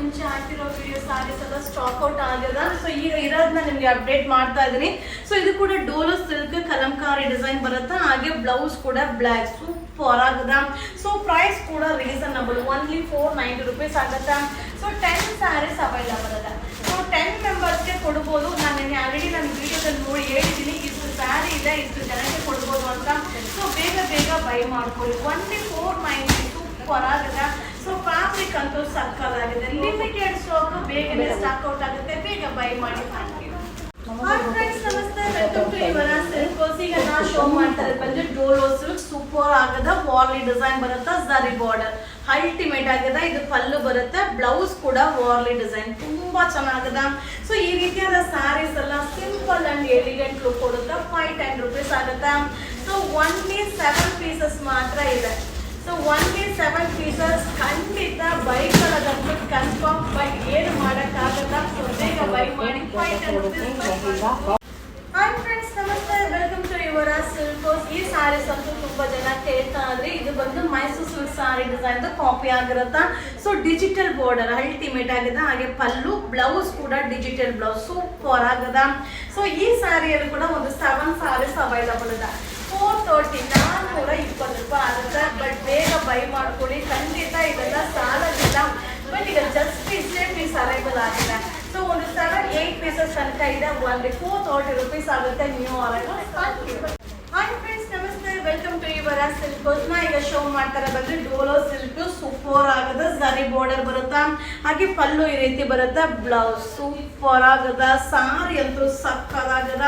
ಮುಂಚೆ ಹಾಕಿರೋ ವಿಡಿಯೋ ಸಾರೀಸ್ ಎಲ್ಲ ಸ್ಟಾಕ್ ಔಟ್ ಆಗ್ಯದ. ಸೊ ಈಗ ಇರೋದನ್ನ ನಿಮ್ಗೆ ಅಪ್ಡೇಟ್ ಮಾಡ್ತಾ ಇದೀನಿ. ಸೊ ಇದು ಕೂಡ ಡೋಲೋ ಸಿಲ್ಕ್ ಕಲಂಕಾರಿ ಡಿಸೈನ್ ಬರುತ್ತೆ. ಹಾಗೆ ಬ್ಲೌಸ್ ಕೂಡ ಬ್ಲಾಕ್ ಸೂಪರ್ ಆಗದ. ಸೊ ಪ್ರೈಸ್ ಕೂಡ ರೀಸನಬಲ್, ಓನ್ಲಿ 490 rupees ಆಗುತ್ತೆ. ಸೊ 10 ಸ್ಯಾರೀಸ್ ಅವೈಲಬಲ್ ಅದ. ಸೊ 10 ಮೆಂಬರ್ಸ್ಗೆ ಕೊಡ್ಬೋದು. ನಾನು ಆಲ್ರೆಡಿ ನನ್ನ ವಿಡಿಯೋದಲ್ಲಿ ನೋಡಿ ಹೇಳಿದ್ದೀನಿ ಇಷ್ಟು ಸ್ಯಾರಿ ಇದೆ, ಇಷ್ಟು ಜನಕ್ಕೆ ಕೊಡ್ಬೋದು ಅಂತ. ಸೊ ಬೇಗ ಬೈ ಮಾಡ್ಕೊಳ್ಳಿ. ಓನ್ಲಿ 490 ಸೂಪರ್ ಆಗದ. ಸೊ ಫ್ಯಾಬ್ರಿಕ್ ಅಂತೂ ಸಕ್ಕದಾಗಿದೆ. ಲಿಮಿಟೆಡ್ ಸ್ಟಾಕ್, ಬೇಗನೆ ಸ್ಟಾಕ್ ಔಟ್ ಆಗುತ್ತೆ. ಬೇಗ ಬೈ ಮಾಡಿ. ಫ್ರೆಂಡ್ಸ್ ನಮಸ್ತೆ, ವೆಲ್ಕಮ್ ಟು ಯುವರ ಸಿಲ್ಕ್. ಈಗ ನಾ ಶೋ ಮಾಡ್ತಾ ಇರೋದು ಬಂದು ಡೋಲೋ ಸಿಲ್ಕ್ ಸೂಪರ್ ಆಗದ. ವಾರ್ಲಿ ಡಿಸೈನ್ ಬರುತ್ತೆ, ಝರಿ ಬಾರ್ಡರ್ ಅಲ್ಟಿಮೇಟ್ ಆಗದ. ಇದು ಪಲ್ಲು ಬರುತ್ತೆ, ಬ್ಲೌಸ್ ಕೂಡ ವಾರ್ಲಿ ಡಿಸೈನ್ ತುಂಬಾ ಚೆನ್ನಾಗದ. ಸೊ ಈ ರೀತಿಯಾದ ಸ್ಯಾರೀಸ್ ಎಲ್ಲ ಸಿಂಪಲ್ ಅಂಡ್ ಎಲಿಗೆಂಟ್ ಲುಕ್ ಕೊಡುತ್ತೆ. 510 rupees ಆಗುತ್ತೆ. ಸೊ ಓನ್ಲಿ 7 ಪೀಸಸ್ ಮಾತ್ರ ಇದೆ. So only 7 pieces. ಖಂಡಿತ ಬೈ ಮಾಡೋದಂತೂ ಕನ್ಫರ್ಮ್, ಬಟ್ ಏನು ಮಾಡೋಕ್ಕಾಗಲ್ಲ. ಸೊ ಬೇಗ ಬೈ ಮಾಡಿ. 510 rupees. ಹಾಯ್ ಫ್ರೆಂಡ್ಸ್ ನಮಸ್ತೆ, ವೆಲ್ಕಮ್ ಟು ಯುವರ ಸಿಲ್ಕ್. ಈ ಸ್ಯಾರೀಸ್ ಅಂತೂ ತುಂಬಾ ಜನ ಕೇಳ್ತಾ ಇದ್ರಿ. ಇದು ಬಂದು Mysuru silk sari design copy ಆಗಿರುತ್ತಾ. ಸೊ ಡಿಜಿಟಲ್ ಬಾರ್ಡರ್ ಅಲ್ಟಿಮೇಟ್ ಆಗಿದೆ. ಹಾಗೆ ಪಲ್ಲು, ಬ್ಲೌಸ್ ಕೂಡ ಡಿಜಿಟಲ್ ಬ್ಲೌಸ್ ಸೂಪರ್ ಆಗದ. ಸೊ ಈ ಸ್ಯಾರಿಯಲ್ಲಿ ಕೂಡ ಒಂದು 7 ಸ್ಯಾರೀಸ್ ಅವೈಲಬಲ್ ಇದೆ. 430 420 ರೂಪಾಯಿ ಆಗುತ್ತೆ. ಬಟ್ ಬೇಗ ಬೈ ಮಾಡ್ಕೊಳ್ಳಿ. ಖಂಡಿತ ಇದೆಲ್ಲ ಸಾಲದಿಲ್ಲ. ಬಟ್ ಈಗ ಜಸ್ಟ್ ಇಷ್ಟೇ ಪೀಸ್ ಅವೈಲಬಲ್ ಆಗಿದೆ. ಸೊ ಒಂದು 7-8 ಪೀಸಸ್ ತನಕ ಇದೆ. ಒಂದು 430 rupees ಆಗುತ್ತೆ. New arrival. ಹಾಯ್ ಫ್ರೆಂಡ್ಸ್ ನಮಸ್ತೆ, ವೆಲ್ಕಮ್ ಟು ಯುವರ ಸಿಲ್ಕ್. ನಾ ಈಗ ಶೋ ಮಾಡ್ತಾರೆ ಬಂದ್ರೆ ಡೋಲೋ ಸಿಲ್ಕ್ ಸೂಪರ್ ಆಗದ. ಝರಿ ಬಾರ್ಡರ್ ಬರುತ್ತಾ, ಹಾಗೆ ಪಲ್ಲು ಈ ರೀತಿ ಬರುತ್ತೆ, ಬ್ಲೌಸ್ ಸೂಪರ್ ಆಗದ. ಸಾರಿ ಅಂತೂ ಸಕ್ಕದಾಗದ.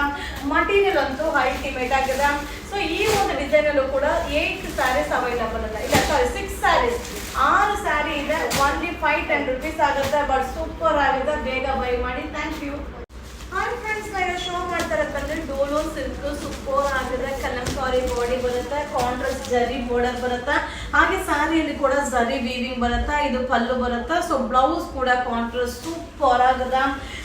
ಮಟೀರಿಯಲ್ ಅಂತೂ ಅಲ್ಟಿಮೇಟ್ ಆಗದ. ಸೊ ಈ ಒಂದು ಡಿಸೈನ್ ಅಲ್ಲೂ ಕೂಡ 8 ಸ್ಯಾರೀಸ್ ಅವೈಲಬಲ್ ಅಲ್ಲ. ಇಲ್ಲ ಸಾರಿ 6 ಸ್ಯಾರೀಸ್, 6 ಸ್ಯಾರಿ ಇದೆ. ಓನ್ಲಿ 510 rupees ಆಗುತ್ತೆ. ಬಟ್ ಸೂಪರ್ ಆಗಿದೆ. ಬೇಗ ಬೈ ಮಾಡಿ. Thank you. ಹಾಯ್ ಫ್ರೆಂಡ್ಸ್, ಈಗ ಶೋ ಮಾಡ್ತಾರೆ ಬಂದ್ರೆ ಡೋಲೋ ಸಿಲ್ಕ್ ಸೂಪರ್ ಆಗಿದೆ. ಕಲಂಕಾರಿ ಬಾಡಿ ಬರುತ್ತೆ, ಕಾಂಟ್ರಾಸ್ಟ್ ಜರಿ ಬಾರ್ಡರ್ ಬರುತ್ತೆ. ಹಾಗೆ ಸ್ಯಾರಿಯಲ್ಲಿ ಕೂಡ ಜರಿ ವೀವಿಂಗ್ ಬರುತ್ತೆ. ಇದು ಪಲ್ಲು ಬರುತ್ತೆ. ಸೊ ಬ್ಲೌಸ್ ಕೂಡ ಕಾಂಟ್ರಾಸ್ಟ್ ಸೂಪರ್ ಆಗದ.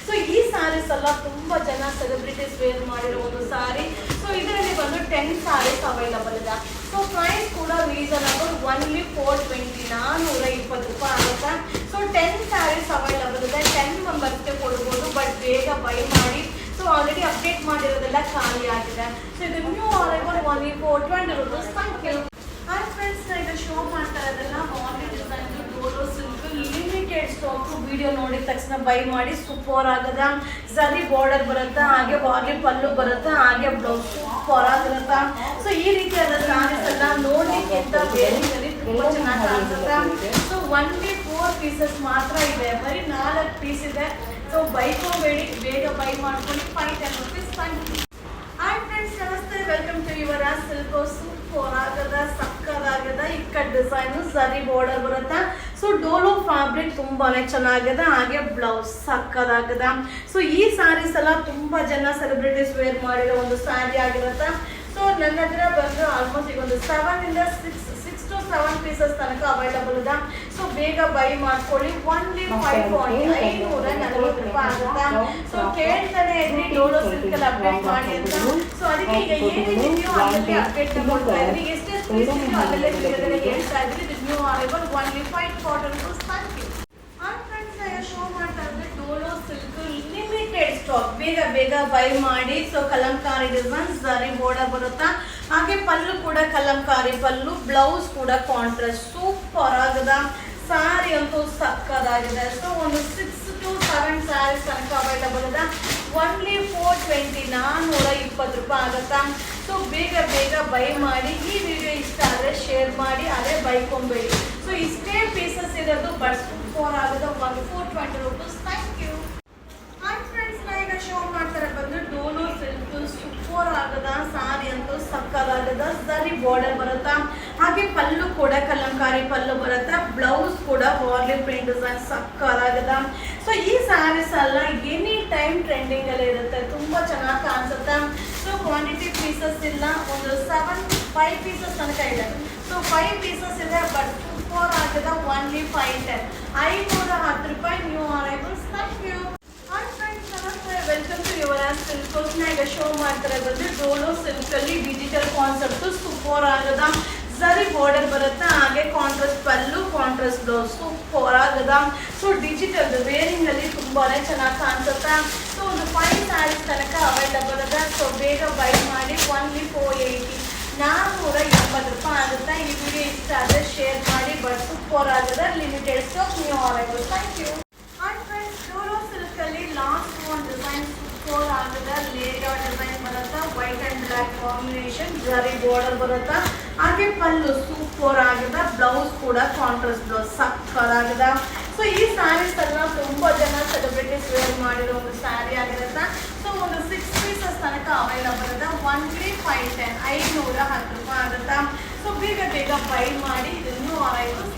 ಸೊ ಈ ಸ್ಯಾರೀಸ್ ಎಲ್ಲ ತುಂಬಾ ಜನ ಸೆಲೆಬ್ರಿಟೀಸ್ ವೇರ್ ಮಾಡಿರೋ ಒಂದು ಸ್ಯಾರಿ. ಸೊ ಇದರಲ್ಲಿ ಬಂದು 10 ಸ್ಯಾರೀಸ್ ಅವೈಲಬಲ್ ಇದೆ. ಸೊ ಪ್ರೈಸ್ ಕೂಡ ರೀಸನಬಲ್, ಓನ್ಲಿ 420 420 ರೂಪಾಯಿ ಆಗುತ್ತೆ. ಸೊ 10 ಸ್ಯಾರೀಸ್ ಅವೈಲಬಲ್ ಇದೆ. 10 ಮೆಂಬರ್ಸ್ಗೆ ಕೊಡ್ಬೋದು. ಬಟ್ ಬೇಗ ಬೈ ಮಾಡಿ. ಸೊ ಆಲ್ರೆಡಿ ಅಪ್ಡೇಟ್ ಮಾಡಿರೋದೆಲ್ಲ ಖಾಲಿ ಆಗಿದೆ. ಸೊ ಇದು new arrival, only 420 rupees. Thank you. Hi friends, ಇದು ಶೋ ಮಾಡ್ತಾ ಇರೋದೆಲ್ಲ ವಾರ್ಲಿ ಡಿಸೈನ್ ಡೋಲೋ ಸಿಲ್ಕ್ ಲಿಮಿಟೆಡ್ ಸ್ಟಾಕ್. ವಿಡಿಯೋ ನೋಡಿದ ತಕ್ಷಣ ಬೈ ಮಾಡಿ. ಸೂಪರ್ ಆಗದ. ಝರಿ ಬಾರ್ಡರ್ ಬರುತ್ತೆ, ಹಾಗೆ ವಾರ್ಲಿ ಪಲ್ಲು ಬರುತ್ತೆ, ಹಾಗೆ ಬ್ಲೌಸ್ ಸೂಪರ್ ಆಗಿರುತ್ತೆ. ಸೊ ಈ ರೀತಿಯಾದ ಸ್ಯಾರೀಸ್ ಎಲ್ಲ ನೋಡ್ಲಿಕ್ಕೆ ಅಂತ ಬೇರೆ ತುಂಬಾ ಚೆನ್ನಾಗಿ ಕಾಣಿಸುತ್ತೆ. ಸೊ ಓನ್ಲಿ 4 ಪೀಸಸ್ ಮಾತ್ರ ಇದೆ. ಬರೀ 4 ಪೀಸ್ ಇದೆ. ಸೊ ಬೈಕೋಬೇಡಿ, ಬೇಗ ಬೈ ಮಾಡ್ಕೊಂಡು. 510 rupees. Thank you. Hi friends ನಮಸ್ತೆ, welcome to your silk. Super ಆಗದ, ಸಕ್ಕದಾಗದ. ಇಕ್ಕಟ್ ಡಿಸೈನ್ ಝರಿ ಬಾರ್ಡರ್ ಬರುತ್ತೆ. ಸೊ ಡೋಲೋ ಫ್ಯಾಬ್ರಿಕ್ ತುಂಬಾನೇ ಚೆನ್ನಾಗಿದೆ. ಹಾಗೆ ಬ್ಲೌಸ್ ಸಕ್ಕದಾಗದ. ಸೊ ಈ ಸ್ಯಾರೀಸ್ ಎಲ್ಲ ತುಂಬಾ ಜನ ಸೆಲೆಬ್ರಿಟೀಸ್ ವೇರ್ ಮಾಡಿರೋ ಒಂದು ಸ್ಯಾರಿ ಆಗಿರುತ್ತೆ. ಸೊ ನನ್ನ ಹತ್ರ ಬಂದು ಆಲ್ಮೋಸ್ಟ್ ಈಗ ಒಂದು 6 to 7 ಪೀಸಸ್ ತನಕ ಅವೈಲಬಲ್ ಇದೆ. ಸೊ ಬೇಗ ಬೈ ಮಾಡ್ಕೊಳ್ಳಿ. ಓನ್ಲಿ 540 ರೂಪಾಯಿ ಆಗುತ್ತೆ. ಸೊ ಕೇಳ್ತಾನೆ ಇದ್ರಿ ಡೋಲೋ ಸಿಲ್ಕ್ ಅಲ್ಲಿ ಅಪ್ಡೇಟ್ ಮಾಡಿ ಅಂತ. ಸೊ ಅದಕ್ಕೆ ಈಗ ಏನಿದೆಯೋ ಅದಕ್ಕೆ ಅಪ್ಡೇಟ್ ತಗೊಳ್ತಾ ಇದ್ರಿ. ಎಷ್ಟೇ ಪೀಸ್ ಇದೆಯೋ ಅದಲ್ಲೇ ವಿಡಿಯೋದಲ್ಲಿ ಹೇಳ್ತಾ ಇದ್ರಿ. ಇದು new arrival, only 540 rupees. Thank you. Show ಮಾಡ್ತಾ ಇದ್ರೆ ಡೋಲೋ ಸಿಲ್ಕ್ ಲಿಮಿಟೆಡ್ ಸ್ಟಾಕ್. ಬೇಗ ಬೈ ಮಾಡಿ. So kalamkari design zari border ಬರುತ್ತಾ, ಹಾಗೆ ಪಲ್ಲು ಕೂಡ ಕಲಂಕಾರಿ ಪಲ್ಲು, ಬ್ಲೌಸ್ ಕೂಡ ಕಾಂಟ್ರಾಸ್ಟ್ ಸೂಪರ್ ಆಗದ. ಸಾರಿ ಅಂತೂ ಸಕ್ಕದಾಗಿದೆ. ಸೊ ಒಂದು 6 to 7 ಸ್ಯಾರೀಸ್ ತನಕ ಅವೈಲಬಲ್ ಇದೆ. ಓನ್ಲಿ 420 420 ರೂಪಾಯಿ ಆಗುತ್ತಾ. ಸೊ ಬೇಗ ಬೈ ಮಾಡಿ. ಈ ವಿಡಿಯೋ ಇಷ್ಟ ಆದರೆ ಶೇರ್ ಮಾಡಿ, ಅದೇ ಬೈಕೊಂಬೇಡಿ. ಸೊ ಇಷ್ಟೇ ಪೀಸಸ್ ಇರೋದು. ಬಟ್ ಸೂಪರ್ ಆಗೋದು. 420 rupees. Thank you. Hi friends, ನಾ ಈಗ ಶೋ ಮಾಡ್ತಾರೆ ಬಂದು ಡೋಲೋ ಸಿಲ್ಕ್ ಸೂಪರ್ ಆಗದ. ಸಾರಿ ಅಂತೂ ಸಕ್ಕದಾಗದ. ಝರಿ ಬಾರ್ಡರ್ ಬರುತ್ತಾ, ಹಾಗೆ ಪಲ್ಲು ಕೂಡ ಕಲಂಕಾರಿ ಪಲ್ಲು ಬರುತ್ತೆ, ಬ್ಲೌಸ್ ಕೂಡ ವಾರ್ಲಿ ಪ್ರಿಂಟ್ ಡಿಸೈನ್ ಸಕ್ಕದಾಗದ. ಸೊ ಈ ಸ್ಯಾರೀಸ್ ಎಲ್ಲ ಎನಿ ಟೈಮ್ ಟ್ರೆಂಡಿಂಗ್ ಅಲ್ಲಿ ಇರುತ್ತೆ. ತುಂಬಾ ಚೆನ್ನಾಗಿ ಕಾಣಿಸುತ್ತೆ. ಸೊ ಕ್ವಾಂಟಿಟಿ ಪೀಸಸ್ ಇಲ್ಲ. ಒಂದು 5 ಪೀಸಸ್ ತನಕ ಇದೆ. ಸೊ 5 ಪೀಸಸ್ ಇದೆ. ಬಟ್ ಸೂಪರ್ ಆಗದ. ಓನ್ಲಿ 510 510 ರೂಪಾಯಿ. New arrivals. Thank you. Hi friends ನಮಸ್ತೆ, ವೆಲ್ಕಮ್ ಟು ಯುವರ ಸಿಲ್ಕ್. ಈಗ ಶೋ ಮಾಡ್ತಾರೆ ಬಂದು ಡೋಲೋ ಸಿಲ್ಕ್ ಅಲ್ಲಿ ಡಿಜಿಟಲ್ ಕಾನ್ಸೆಪ್ಟ್ ಸೂಪರ್ ಆಗದ. ಝರಿ ಬಾರ್ಡರ್ ಬರುತ್ತೆ, ಹಾಗೆ contrast pallu, contrast blouse super ಆಗದ. ಸೊ ಡಿಜಿಟಲ್ ವೇರಿಂಗ್ ಅಲ್ಲಿ ತುಂಬಾನೇ ಚೆನ್ನಾಗಿ ಕಾಣಿಸುತ್ತಾ. ಸೊ ಒಂದು 5 ಸ್ಯಾರೀಸ್ ತನಕ ಅವೈಲಬಲ್ ಅದ. ಸೊ ಬೇಗ ಬೈ ಮಾಡಿ. ಓನ್ಲಿ 480 480 ರೂಪಾಯಿ ಆಗುತ್ತೆ. ಈ ವಿಡಿಯೋ ಇಷ್ಟ ಆದರೆ ಶೇರ್ ಮಾಡಿ. ಬಟ್ ಸೂಪರ್ ಆಗಿದೆ. Limited stock new arrival. Thank you. And friends, ಡೋಲೋ ಸಿಲ್ಕ್ ಅಲ್ಲಿ ಲಾಸ್ಟ್ ಒಂದು ಡಿಸೈನ್ ಸೂಪರ್ ಆಗಿದೆ. ಲೇಯರ್ ಡಿಸೈನ್ ಬರುತ್ತಾ, white and black combination, zari border ಬರುತ್ತಾ, ಹಾಗೆ ಪಲ್ಲು ಸೂಪರ್ ಆಗಿದೆ. ಬ್ಲೌಸ್ ಕೂಡ ಕಾಂಟ್ರಾಸ್ಟ್ ಬ್ಲೌಸ್ ಸಕ್ಕರ್ ಆಗಿದೆ. ಸೊ ಈ ಸ್ಯಾರೀಸ್ ಎಲ್ಲ ತುಂಬಾ ಜನ ಸೆಲೆಬ್ರಿಟೀಸ್ ವೇರ್ ಮಾಡಿರೋ ಒಂದು ಸ್ಯಾರಿ ಆಗಿರುತ್ತೆ. ಸೊ ಒಂದು 6 ಪೀಸಸ್ ತನಕ ಅವೈಲಬಲ್ ಇದೆ. 13510 510 ರೂಪಾಯಿ ಆಗುತ್ತಾ. ಸೊ ಬೇಗ ಬೇಗ ಬೈ ಮಾಡಿ. ಇದನ್ನು ಅರೈವಲ್.